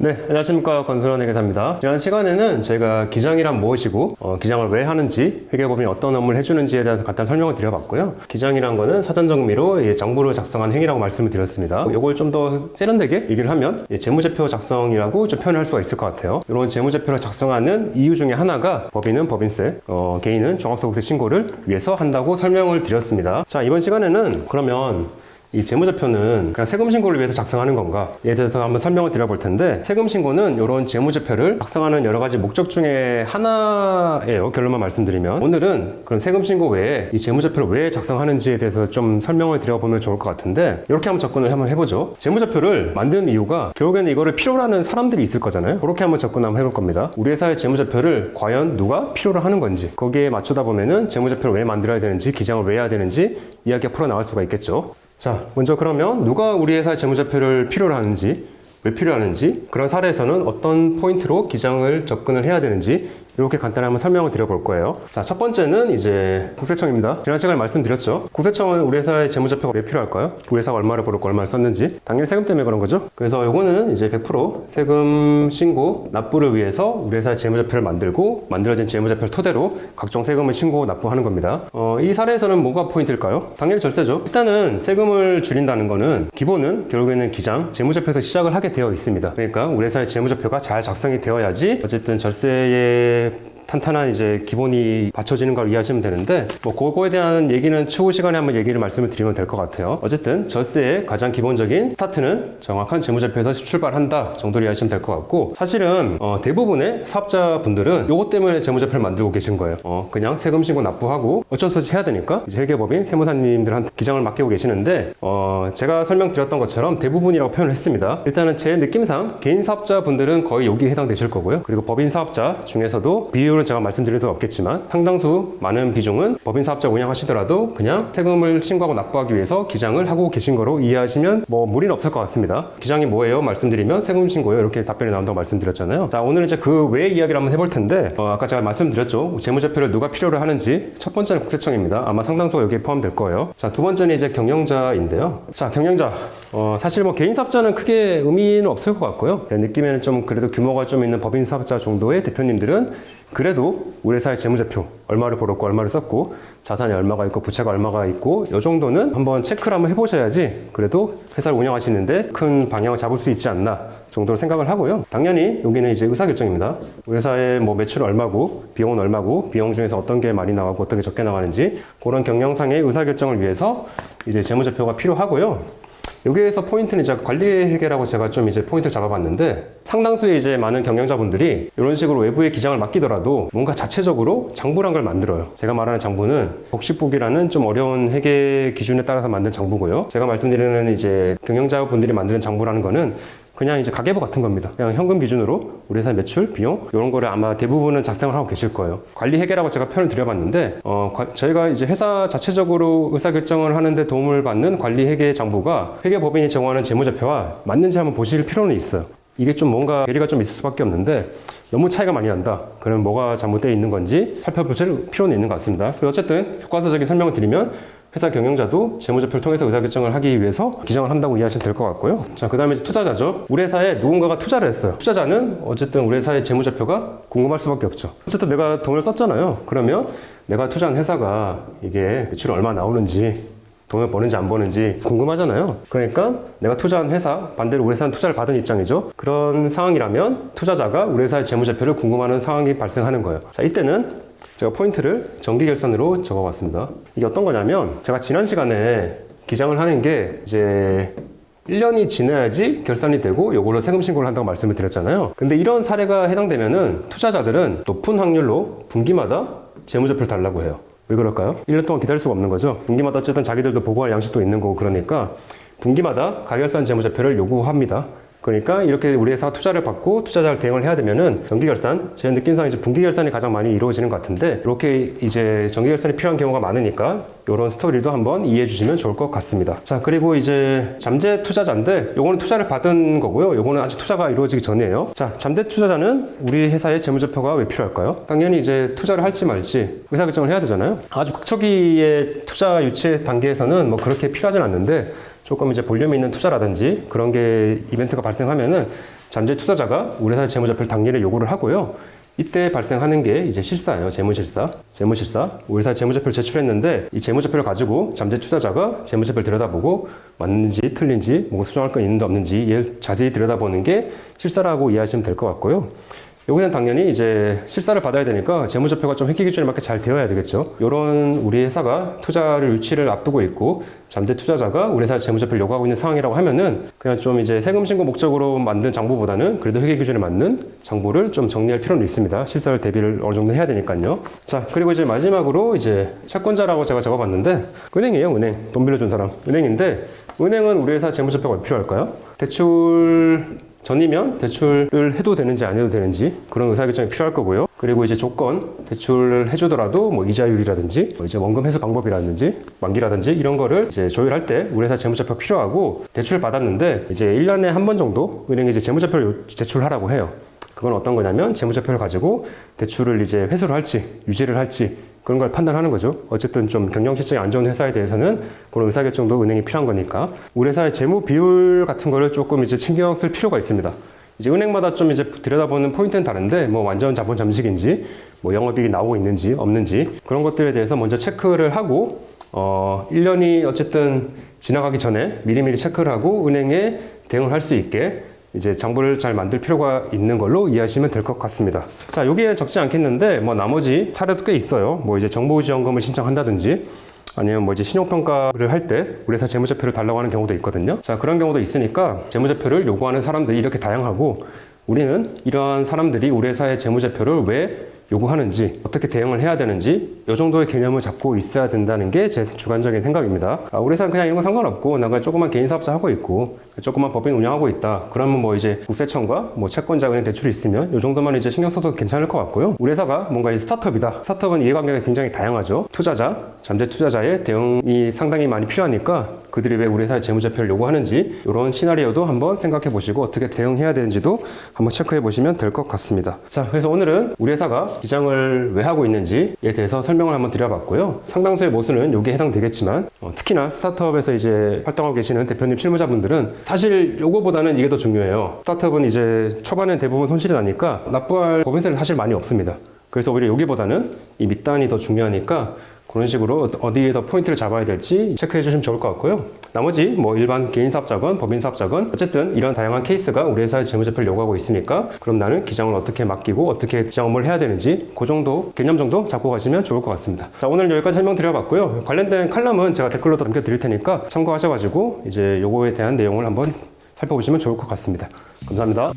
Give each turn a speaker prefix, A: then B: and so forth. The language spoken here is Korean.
A: 네, 안녕하십니까. 건설원 회계사입니다. 지난 시간에는 저희가 기장이란 무엇이고 기장을 왜 하는지, 회계법인이 어떤 업무를 해주는지에 대해서 간단한 설명을 드려봤고요. 기장이란 거는 사전정미로 장부를 작성한 행위라고 말씀을 드렸습니다. 이걸 좀 더 세련되게 얘기를 하면 재무제표 작성이라고 좀 표현할 수가 있을 것 같아요. 이런 재무제표를 작성하는 이유 중에 하나가 법인은 법인세, 개인은 종합소득세 신고를 위해서 한다고 설명을 드렸습니다. 자, 이번 시간에는 그러면 이 재무제표는 그냥 세금신고를 위해서 작성하는 건가에 대해서 한번 설명을 드려볼 텐데, 세금신고는 이런 재무제표를 작성하는 여러 가지 목적 중에 하나예요. 결론만 말씀드리면 오늘은 그런 세금신고 외에 이 재무제표를 왜 작성하는지에 대해서 좀 설명을 드려보면 좋을 것 같은데, 이렇게 한번 접근을 한번 해보죠. 재무제표를 만드는 이유가 결국에는 이거를 필요로 하는 사람들이 있을 거잖아요. 그렇게 한번 접근 한번 해볼 겁니다. 우리 회사의 재무제표를 과연 누가 필요로 하는 건지, 거기에 맞추다 보면은 재무제표를 왜 만들어야 되는지, 기장을 왜 해야 되는지 이야기가 풀어나갈 수가 있겠죠. 자, 먼저 그러면 누가 우리 회사의 재무제표를 필요로 하는지, 왜 필요하는지, 그런 사례에서는 어떤 포인트로 기장을 접근을 해야 되는지 이렇게 간단히 한번 설명을 드려볼 거예요. 자, 첫 번째는 이제 국세청입니다. 지난 시간에 말씀드렸죠. 국세청은 우리 회사의 재무제표가 왜 필요할까요? 우리 회사가 얼마를 벌었고 얼마를 썼는지. 당연히 세금 때문에 그런 거죠. 그래서 요거는 이제 100% 세금 신고 납부를 위해서 우리 회사의 재무제표를 만들고, 만들어진 재무제표를 토대로 각종 세금을 신고 납부하는 겁니다. 이 사례에서는 뭐가 포인트일까요? 당연히 절세죠. 일단은 세금을 줄인다는 거는, 기본은 결국에는 기장, 재무제표에서 시작을 하게 되어 있습니다. 그러니까 우리 회사의 재무제표가 잘 작성이 되어야지 어쨌든 절세의 탄탄한 이제 기본이 받쳐지는 걸 이해하시면 되는데, 뭐 그거에 대한 얘기는 추후 시간에 한번 얘기를 말씀을 드리면 될 것 같아요. 어쨌든 절세의 가장 기본적인 스타트는 정확한 재무제표에서 출발한다 정도로 이해하시면 될 것 같고, 사실은 대부분의 사업자분들은 요것 때문에 재무제표를 만들고 계신 거예요. 그냥 세금 신고 납부하고 어쩔 수 없이 해야 되니까 이제 회계법인 세무사님들한테 기장을 맡기고 계시는데, 제가 설명드렸던 것처럼 대부분이라고 표현을 했습니다. 일단은 제 느낌상 개인 사업자분들은 거의 여기에 해당되실 거고요. 그리고 법인 사업자 중에서도 비율 제가 말씀드릴 수는 없겠지만 상당수 많은 비중은 법인 사업자 운영하시더라도 그냥 세금을 신고하고 납부하기 위해서 기장을 하고 계신 거로 이해하시면 뭐 무리는 없을 것 같습니다. 기장이 뭐예요? 말씀드리면 세금 신고예요. 이렇게 답변이 나온다고 말씀드렸잖아요. 자, 오늘 이제 그 외 이야기를 한번 해볼 텐데, 아까 제가 말씀드렸죠. 재무제표를 누가 필요로 하는지. 첫 번째는 국세청입니다. 아마 상당수가 여기에 포함될 거예요. 자, 두 번째는 이제 경영자인데요. 자, 경영자. 사실 뭐 개인 사업자는 크게 의미는 없을 것 같고요. 제 느낌에는 좀 그래도 규모가 좀 있는 법인 사업자 정도의 대표님들은 그래도 우리 회사의 재무제표, 얼마를 벌었고 얼마를 썼고 자산이 얼마가 있고 부채가 얼마가 있고 이 정도는 한번 체크를 한번 해보셔야지 그래도 회사를 운영하시는데 큰 방향을 잡을 수 있지 않나 정도로 생각을 하고요. 당연히 여기는 이제 의사결정입니다. 우리 회사의 뭐 매출은 얼마고 비용은 얼마고 비용 중에서 어떤 게 많이 나가고 어떤 게 적게 나가는지 그런 경영상의 의사결정을 위해서 이제 재무제표가 필요하고요. 여기에서 포인트는 이제 관리회계라고 제가 좀 이제 포인트를 잡아봤는데, 상당수의 이제 많은 경영자분들이 이런 식으로 외부에 기장을 맡기더라도 뭔가 자체적으로 장부란 걸 만들어요. 제가 말하는 장부는 복식북이라는 좀 어려운 회계 기준에 따라서 만든 장부고요. 제가 말씀드리는 이제 경영자분들이 만드는 장부라는 거는 그냥 이제 가계부 같은 겁니다. 그냥 현금 기준으로 우리 회사 매출, 비용 이런 거를 아마 대부분은 작성을 하고 계실 거예요. 관리회계라고 제가 표현을 드려봤는데, 저희가 이제 회사 자체적으로 의사결정을 하는데 도움을 받는 관리회계 장부가 회계법인이 정하는 재무제표와 맞는지 한번 보실 필요는 있어요. 이게 좀 뭔가 괴리가 좀 있을 수밖에 없는데 너무 차이가 많이 난다. 그러면 뭐가 잘못되어 있는 건지 살펴보실 필요는 있는 것 같습니다. 그리고 어쨌든 교과서적인 설명을 드리면, 회사 경영자도 재무제표를 통해서 의사결정을 하기 위해서 기장을 한다고 이해하시면 될 것 같고요. 자, 그 다음에 투자자죠. 우리 회사에 누군가가 투자를 했어요. 투자자는 어쨌든 우리 회사의 재무제표가 궁금할 수밖에 없죠. 어쨌든 내가 돈을 썼잖아요. 그러면 내가 투자한 회사가 이게 매출이 얼마 나오는지, 돈을 버는지 안 버는지 궁금하잖아요. 그러니까 내가 투자한 회사, 반대로 우리 회사는 투자를 받은 입장이죠. 그런 상황이라면 투자자가 우리 회사의 재무제표를 궁금하는 상황이 발생하는 거예요. 자, 이때는 제가 포인트를 정기결산으로 적어봤습니다. 이게 어떤 거냐면, 제가 지난 시간에 기장을 하는 게 이제 1년이 지나야지 결산이 되고 요걸로 세금 신고를 한다고 말씀을 드렸잖아요. 근데 이런 사례가 해당되면은 투자자들은 높은 확률로 분기마다 재무제표를 달라고 해요. 왜 그럴까요? 1년 동안 기다릴 수가 없는 거죠. 분기마다 어쨌든 자기들도 보고할 양식도 있는 거고, 그러니까 분기마다 가결산 재무제표를 요구합니다. 그러니까 이렇게 우리 회사가 투자를 받고 투자자를 대응을 해야 되면은 정기결산, 제 느낌상 이제 분기결산이 가장 많이 이루어지는 것 같은데, 이렇게 이제 정기결산이 필요한 경우가 많으니까 이런 스토리도 한번 이해해 주시면 좋을 것 같습니다. 자, 그리고 이제 잠재 투자자인데 요거는 투자를 받은 거고요. 요거는 아직 투자가 이루어지기 전이에요. 자, 잠재 투자자는 우리 회사의 재무제표가 왜 필요할까요? 당연히 이제 투자를 할지 말지 의사결정을 해야 되잖아요. 아주 극초기의 투자 유치 단계에서는 뭐 그렇게 필요하진 않는데, 조금 이제 볼륨이 있는 투자라든지 그런 게 이벤트가 발생하면은 잠재 투자자가 우리 회사의 재무제표를 당일에 요구를 하고요. 이때 발생하는 게 이제 실사예요. 재무실사. 우리 회사 재무제표를 제출했는데 이 재무제표를 가지고 잠재 투자자가 재무제표를 들여다보고 맞는지 틀린지 뭐 수정할 건 있는지 없는지 얘를 자세히 들여다보는 게 실사라고 이해하시면 될 것 같고요. 여기는 당연히 이제 실사를 받아야 되니까 재무제표가 좀 회계 기준에 맞게 잘 되어야 되겠죠. 이런 우리 회사가 투자를 유치를 앞두고 있고 잠재 투자자가 우리 회사 재무제표를 요구하고 있는 상황이라고 하면은 그냥 좀 이제 세금 신고 목적으로 만든 장부보다는 그래도 회계 기준에 맞는 장부를 좀 정리할 필요는 있습니다. 실사를 대비를 어느 정도 해야 되니까요. 자, 그리고 이제 마지막으로 이제 채권자라고 제가 적어봤는데 은행이에요. 은행. 돈 빌려준 사람. 은행인데 은행은 우리 회사 재무제표가 왜 필요할까요? 대출 전이면 대출을 해도 되는지 안 해도 되는지 그런 의사결정이 필요할 거고요. 그리고 이제 조건, 대출을 해주더라도 뭐 이자율이라든지 뭐 이제 원금 회수 방법이라든지 만기라든지 이런 거를 이제 조율할 때 우리 회사 재무제표가 필요하고 대출을 받았는데 이제 1년에 한 번 정도 은행이 이제 재무제표를 제출하라고 해요. 그건 어떤 거냐면 재무제표를 가지고 대출을 이제 회수를 할지 유지를 할지 그런 걸 판단하는 거죠. 어쨌든 좀 경영 실적이 안 좋은 회사에 대해서는 그런 의사결정도 은행이 필요한 거니까 우리 회사의 재무 비율 같은 거를 조금 이제 신경 쓸 필요가 있습니다. 이제 은행마다 좀 이제 들여다보는 포인트는 다른데 뭐 완전 자본 잠식인지 뭐 영업이익이 나오고 있는지 없는지 그런 것들에 대해서 먼저 체크를 하고 1년이 어쨌든 지나가기 전에 미리미리 체크를 하고 은행에 대응을 할 수 있게 이제 장부를 잘 만들 필요가 있는 걸로 이해하시면 될 것 같습니다. 자, 여기에 적지 않겠는데 뭐 나머지 사례도 꽤 있어요. 뭐 이제 정보지원금을 신청한다든지 아니면 뭐 이제 신용평가를 할 때 우리 회사 재무제표를 달라고 하는 경우도 있거든요. 자, 그런 경우도 있으니까 재무제표를 요구하는 사람들이 이렇게 다양하고 우리는 이러한 사람들이 우리 회사의 재무제표를 왜 요구하는지 어떻게 대응을 해야 되는지 이 정도의 개념을 잡고 있어야 된다는 게 제 주관적인 생각입니다. 우리 회사는 그냥 이런 거 상관없고 내가 조그만 개인 사업자 하고 있고 조그만 법인 운영하고 있다. 그러면 뭐 이제 국세청과 뭐 채권자 은행 대출이 있으면 이 정도만 이제 신경 써도 괜찮을 것 같고요. 우리 회사가 뭔가 이 스타트업이다. 스타트업은 이해관계가 굉장히 다양하죠. 투자자, 잠재 투자자의 대응이 상당히 많이 필요하니까 그들이 왜 우리 회사의 재무제표를 요구하는지 이런 시나리오도 한번 생각해 보시고 어떻게 대응해야 되는지도 한번 체크해 보시면 될 것 같습니다. 자, 그래서 오늘은 우리 회사가 기장을 왜 하고 있는지에 대해서 설명을 한번 드려봤고요. 상당수의 모수는 여기에 해당되겠지만 특히나 스타트업에서 이제 활동하고 계시는 대표님 실무자분들은 사실 요거보다는 이게 더 중요해요. 스타트업은 이제 초반에 대부분 손실이 나니까 납부할 법인세는 사실 많이 없습니다. 그래서 오히려 여기보다는 이 밑단이 더 중요하니까 그런 식으로 어디에 더 포인트를 잡아야 될지 체크해 주시면 좋을 것 같고요. 나머지 뭐 일반 개인 사업자건 법인 사업자건 어쨌든 이런 다양한 케이스가 우리 회사의 재무제표를 요구하고 있으니까 그럼 나는 기장을 어떻게 맡기고 어떻게 기장 업무를 해야 되는지 그 정도 개념 정도 잡고 가시면 좋을 것 같습니다. 자, 오늘 여기까지 설명드려봤고요. 관련된 칼럼은 제가 댓글로 더 남겨드릴 테니까 참고하셔가지고 이제 요거에 대한 내용을 한번 살펴보시면 좋을 것 같습니다. 감사합니다.